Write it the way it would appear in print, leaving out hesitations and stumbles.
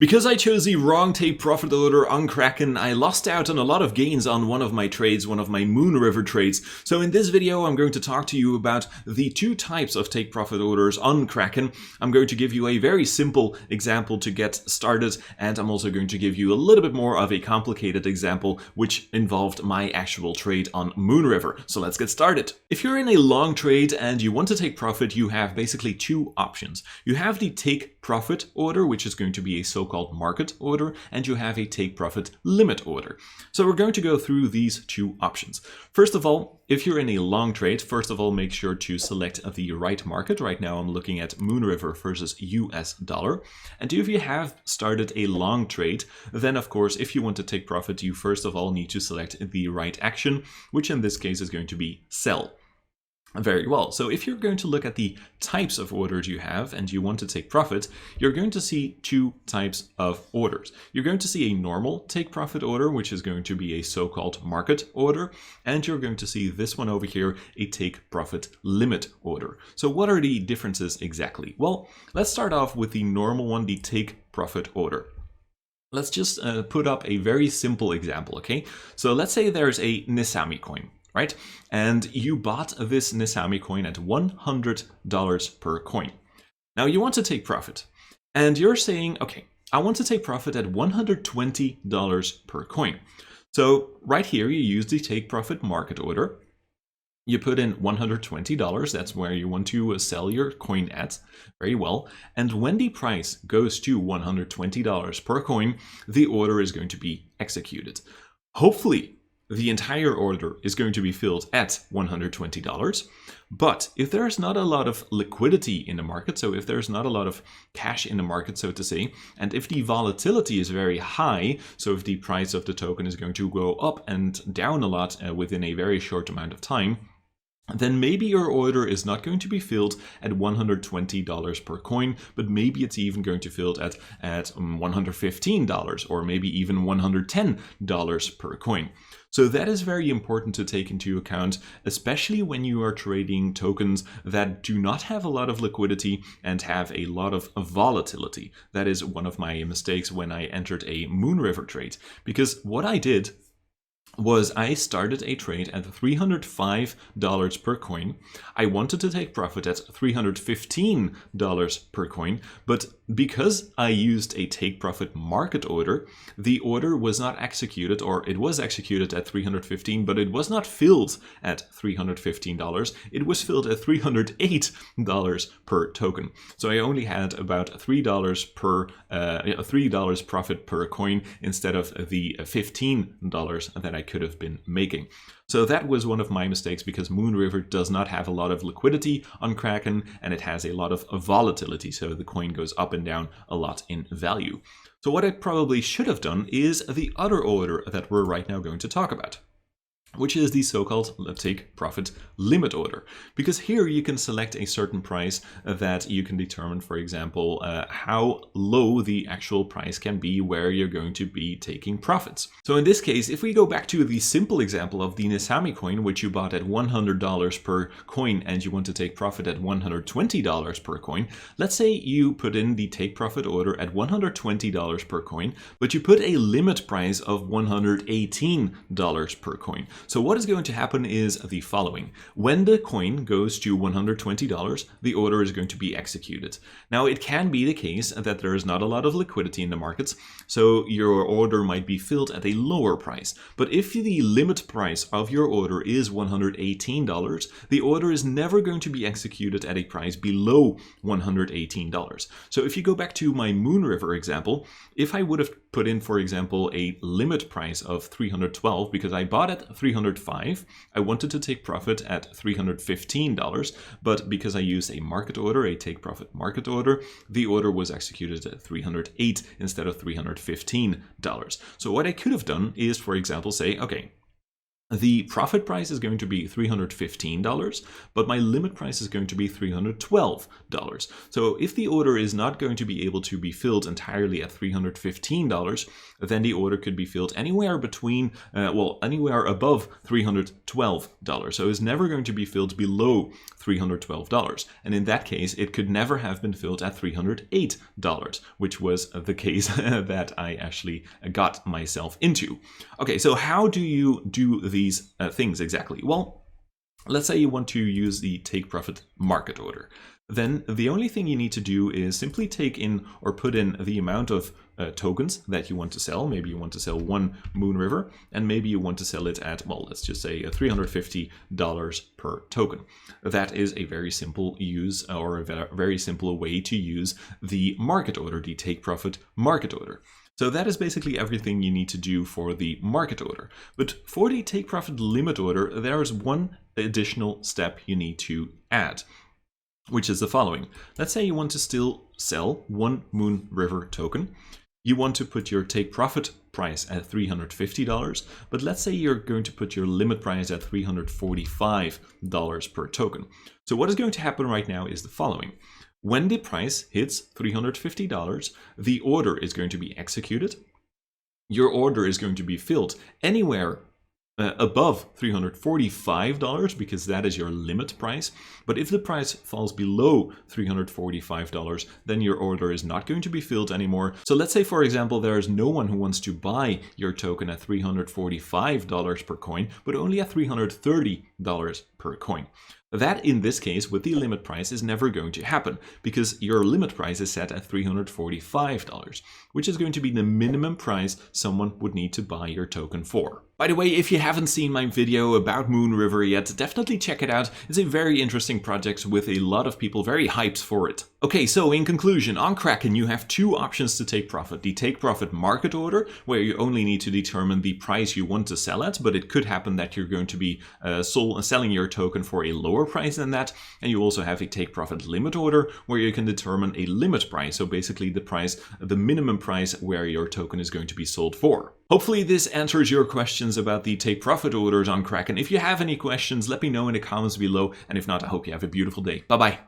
Because I chose the wrong take profit order on Kraken, I lost out on a lot of gains on one of my trades, one of my Moon River trades. So in this video, I'm going to talk to you about the two types of take profit orders on Kraken. I'm going to give you a very simple example to get started, and I'm also going to give you a little bit more of a complicated example, which involved my actual trade on Moon River. So let's get started. If you're in a long trade and you want to take profit, you have basically two options. You have the take profit order, which is going to be a so-called market order, and you have a take profit limit order. So we're going to go through these two options. First of all, if you're in a long trade, first of all, make sure to select the right market. Right now I'm looking at Moon River versus US dollar. And if you have started a long trade, then of course, if you want to take profit, you first of all need to select the right action, which in this case is going to be sell. Very well. So if you're going to look at the types of orders you have and you want to take profit, you're going to see two types of orders. You're going to see a normal take profit order, which is going to be a so-called market order. And you're going to see this one over here, a take profit limit order. So what are the differences exactly? Well, let's start off with the normal one, the take profit order. Let's just put up a very simple example, okay? So let's say there's a Nesami coin. Right? And you bought this Nesami coin at $100 per coin. Now you want to take profit. And you're saying, okay, I want to take profit at $120 per coin. So right here, you use the take profit market order. You put in $120. That's where you want to sell your coin at. Very well. And when the price goes to $120 per coin, the order is going to be executed. Hopefully, the entire order is going to be filled at $120. But if there's not a lot of liquidity in the market, so if there's not a lot of cash in the market, so to say, and if the volatility is very high, so if the price of the token is going to go up and down a lot within a very short amount of time, then maybe your order is not going to be filled at $120 per coin, but maybe it's even going to be filled at $115 or maybe even $110 per coin. So that is very important to take into account, especially when you are trading tokens that do not have a lot of liquidity and have a lot of volatility. That is one of my mistakes when I entered a Moon River trade, because what I did was I started a trade at $305 per coin. I wanted to take profit at $315 per coin, but because I used a take profit market order, the order was not executed, or it was executed at $315, but it was not filled at $315. It was filled at $308 per token. So I only had about $3 profit per coin instead of the $15 that I could have been making. So that was one of my mistakes, because Moon River does not have a lot of liquidity on Kraken, and it has a lot of volatility, so the coin goes up and down a lot in value. So what I probably should have done is the other order that we're right now going to talk about, which is the so-called take profit limit order. Because here you can select a certain price that you can determine, for example, how low the actual price can be where you're going to be taking profits. So in this case, if we go back to the simple example of the Nesami coin, which you bought at $100 per coin and you want to take profit at $120 per coin, let's say you put in the take profit order at $120 per coin, but you put a limit price of $118 per coin. So what is going to happen is the following. When the coin goes to $120, the order is going to be executed. Now, it can be the case that there is not a lot of liquidity in the markets, so your order might be filled at a lower price. But if the limit price of your order is $118, the order is never going to be executed at a price below $118. So if you go back to my Moon River example, if I would have put in, for example, a limit price of $312, because I bought at $305, I wanted to take profit at $315, but because I used a market order, a take profit market order, the order was executed at $308 instead of $315. So what I could have done is, for example, say, okay, The profit price is going to be $315, but my limit price is going to be $312. So if the order is not going to be able to be filled entirely at $315, then the order could be filled anywhere between, anywhere above $312. So it's never going to be filled below $312. And in that case, it could never have been filled at $308, which was the case that I actually got myself into. Okay, so how do you do these things exactly? Well, let's say you want to use the take profit market order. Then the only thing you need to do is simply take in or put in the amount of tokens that you want to sell. Maybe you want to sell one Moon River, and maybe you want to sell it at, well, let's just say $350 per token. That is a very simple use, or a very simple way to use the market order, the take profit market order. So that is basically everything you need to do for the market order. But for the take profit limit order, there is one additional step you need to add, which is the following. Let's say you want to still sell one Moon River token. You want to put your take profit price at $350, but let's say you're going to put your limit price at $345 per token. So what is going to happen right now is the following. When the price hits $350, the order is going to be executed. Your order is going to be filled anywhere above $345 because that is your limit price. But if the price falls below $345, then your order is not going to be filled anymore. So let's say, for example, there is no one who wants to buy your token at $345 per coin, but only at $330 per coin. That, in this case, with the limit price, is never going to happen because your limit price is set at $345, which is going to be the minimum price someone would need to buy your token for. By the way, if you haven't seen my video about Moon River yet, definitely check it out. It's a very interesting project with a lot of people very hyped for it. Okay, so in conclusion, on Kraken you have two options to take profit. The take profit market order, where you only need to determine the price you want to sell at, but it could happen that you're going to be selling your token for a lower price than that. And you also have a take profit limit order, where you can determine a limit price, so basically the price, the minimum price where your token is going to be sold for. Hopefully this answers your questions about the take profit orders on Kraken. If you have any questions, let me know in the comments below, and if not, I hope you have a beautiful day. Bye bye.